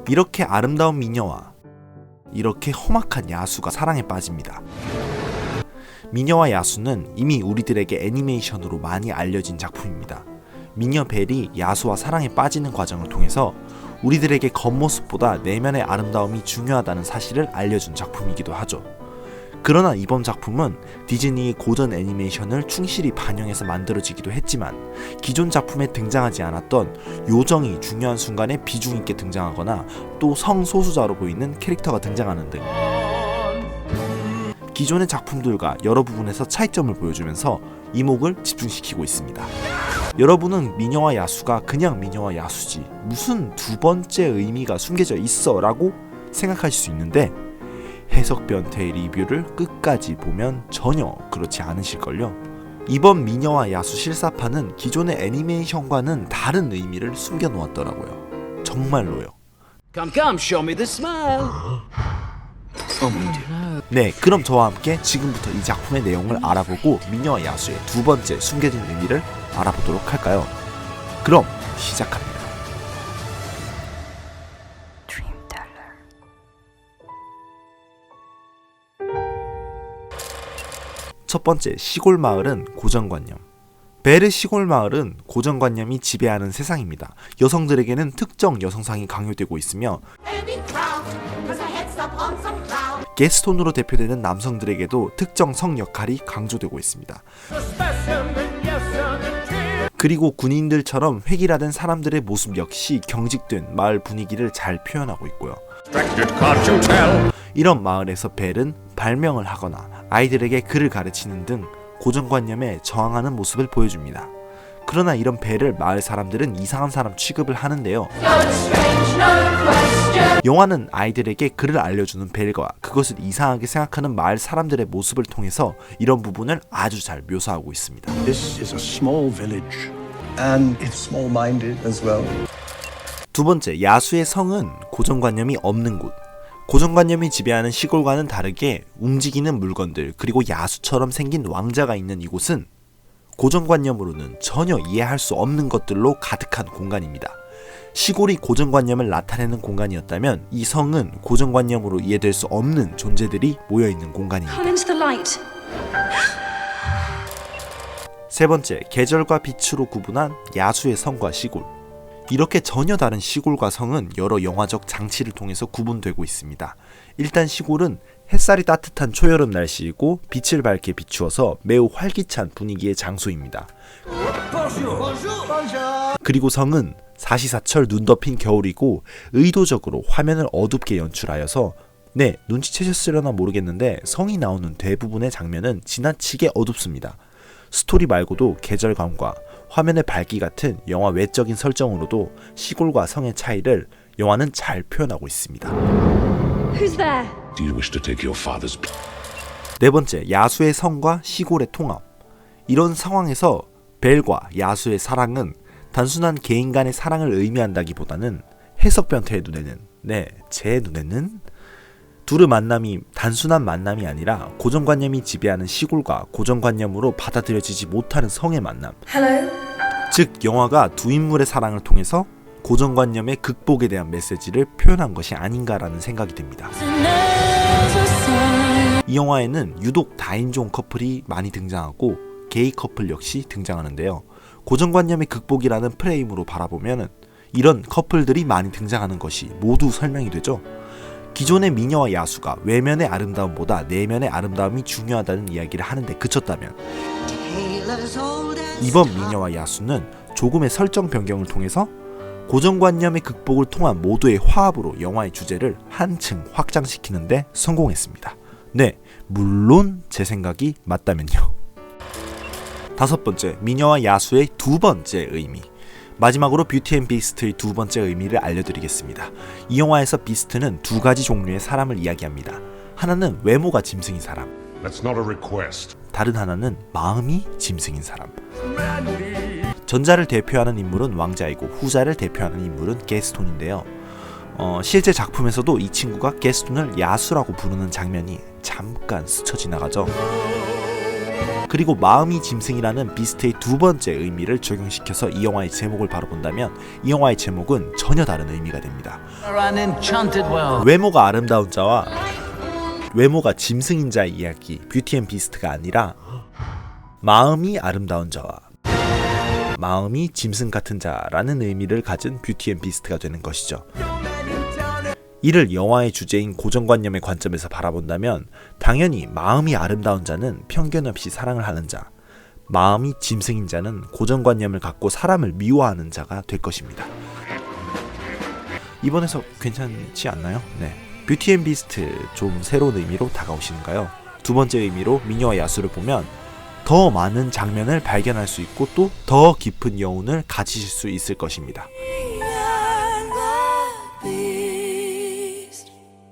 이렇게 아름다운 미녀와 이렇게 험악한 야수가 사랑에 빠집니다. 미녀와 야수는 이미 우리들에게 애니메이션으로 많이 알려진 작품입니다. 미녀 벨이 야수와 사랑에 빠지는 과정을 통해서 우리들에게 겉모습보다 내면의 아름다움이 중요하다는 사실을 알려준 작품이기도 하죠. 그러나 이번 작품은 디즈니의 고전 애니메이션을 충실히 반영해서 만들어지기도 했지만 기존 작품에 등장하지 않았던 요정이 중요한 순간에 비중 있게 등장하거나 또 성소수자로 보이는 캐릭터가 등장하는 등 기존의 작품들과 여러 부분에서 차이점을 보여주면서 이목을 집중시키고 있습니다. 여러분은 미녀와 야수가 그냥 미녀와 야수지 무슨 두 번째 의미가 숨겨져 있어 라고 생각하실 수 있는데 해석 변태의 리뷰를 끝까지 보면 전혀 그렇지 않으실걸요. 이번 미녀와 야수 실사판은 기존의 애니메이션과는 다른 의미를 숨겨놓았더라고요. 정말로요. Come, show me the smile. 네, 그럼 저와 함께 지금부터 이 작품의 내용을 알아보고 미녀와 야수의 두 번째 숨겨진 의미를 알아보도록 할까요? 그럼 시작합니다. 첫 번째, 시골 마을은 고정관념. 벨의 시골 마을은 고정관념이 지배하는 세상입니다. 여성들에게는 특정 여성상이 강요되고 있으며 게스톤으로 대표되는 남성들에게도 특정 성 역할이 강조되고 있습니다. 그리고 군인들처럼 획일화된 사람들의 모습 역시 경직된 마을 분위기를 잘 표현하고 있고요. 이런 마을에서 벨은 발명을 하거나 아이들에게 글을 가르치는 등 고정관념에 저항하는 모습을 보여줍니다. 그러나 이런 벨을 마을 사람들은 이상한 사람 취급을 하는데요. 영화는 아이들에게 글을 알려주는 벨과 그것을 이상하게 생각하는 마을 사람들의 모습을 통해서 이런 부분을 아주 잘 묘사하고 있습니다. This is a small village, and it's small-minded as well. 두 번째, 야수의 성은 고정관념이 없는 곳. 고정관념이 지배하는 시골과는 다르게 움직이는 물건들 그리고 야수처럼 생긴 왕자가 있는 이곳은 고정관념으로는 전혀 이해할 수 없는 것들로 가득한 공간입니다. 시골이 고정관념을 나타내는 공간이었다면 이 성은 고정관념으로 이해될 수 없는 존재들이 모여있는 공간입니다. 세 번째, 계절과 빛으로 구분한 야수의 성과 시골. 이렇게 전혀 다른 시골과 성은 여러 영화적 장치를 통해서 구분되고 있습니다. 일단 시골은 햇살이 따뜻한 초여름 날씨이고 빛을 밝게 비추어서 매우 활기찬 분위기의 장소입니다. 그리고 성은 사시사철 눈 덮인 겨울이고 의도적으로 화면을 어둡게 연출하여서 눈치채셨으려나 모르겠는데 성이 나오는 대부분의 장면은 지나치게 어둡습니다. 스토리 말고도 계절감과 화면의 밝기 같은 영화 외적인 설정으로도 시골과 성의 차이를 영화는 잘 표현하고 있습니다. Who's there? Do you wish to take your father's... 네 번째, 야수의 성과 시골의 통합. 이런 상황에서 벨과 야수의 사랑은 단순한 개인 간의 사랑을 의미한다기보다는 해석 변태의 눈에는, 제 눈에는 둘의 만남이 단순한 만남이 아니라 고정관념이 지배하는 시골과 고정관념으로 받아들여지지 못하는 성의 만남. Hello? 즉 영화가 두 인물의 사랑을 통해서 고정관념의 극복에 대한 메시지를 표현한 것이 아닌가라는 생각이 듭니다. 이 영화에는 유독 다인종 커플이 많이 등장하고 게이 커플 역시 등장하는데요. 고정관념의 극복이라는 프레임으로 바라보면 이런 커플들이 많이 등장하는 것이 모두 설명이 되죠. 기존의 미녀와 야수가 외면의 아름다움보다 내면의 아름다움이 중요하다는 이야기를 하는데 그쳤다면 이번 미녀와 야수는 조금의 설정 변경을 통해서 고정관념의 극복을 통한 모두의 화합으로 영화의 주제를 한층 확장시키는데 성공했습니다. 물론 제 생각이 맞다면요. 다섯 번째, 미녀와 야수의 두 번째 의미. 마지막으로 뷰티 앤 비스트의 두 번째 의미를 알려드리겠습니다. 이 영화에서 비스트는 두 가지 종류의 사람을 이야기합니다. 하나는 외모가 짐승인 사람, That's not a request. 다른 하나는 마음이 짐승인 사람. 전자를 대표하는 인물은 왕자이고 후자를 대표하는 인물은 게스톤인데요. 실제 작품에서도 이 친구가 게스톤을 야수라고 부르는 장면이 잠깐 스쳐 지나가죠. 그리고 마음이 짐승이라는 비스트의 두 번째 의미를 적용시켜서 이 영화의 제목을 바로 본다면 이 영화의 제목은 전혀 다른 의미가 됩니다. An enchanted world. 외모가 아름다운 자와 외모가 짐승인 자의 이야기, 뷰티 앤 비스트가 아니라 마음이 아름다운 자와 마음이 짐승 같은 자라는 의미를 가진 뷰티 앤 비스트가 되는 것이죠. 이를 영화의 주제인 고정관념의 관점에서 바라본다면 당연히 마음이 아름다운 자는 편견 없이 사랑을 하는 자, 마음이 짐승인 자는 고정관념을 갖고 사람을 미워하는 자가 될 것입니다. 이번에서 괜찮지 않나요? 네. 뷰티 앤 비스트 좀 새로운 의미로 다가오시는가요? 두 번째 의미로 미녀와 야수를 보면 더 많은 장면을 발견할 수 있고 또 더 깊은 여운을 가지실 수 있을 것입니다.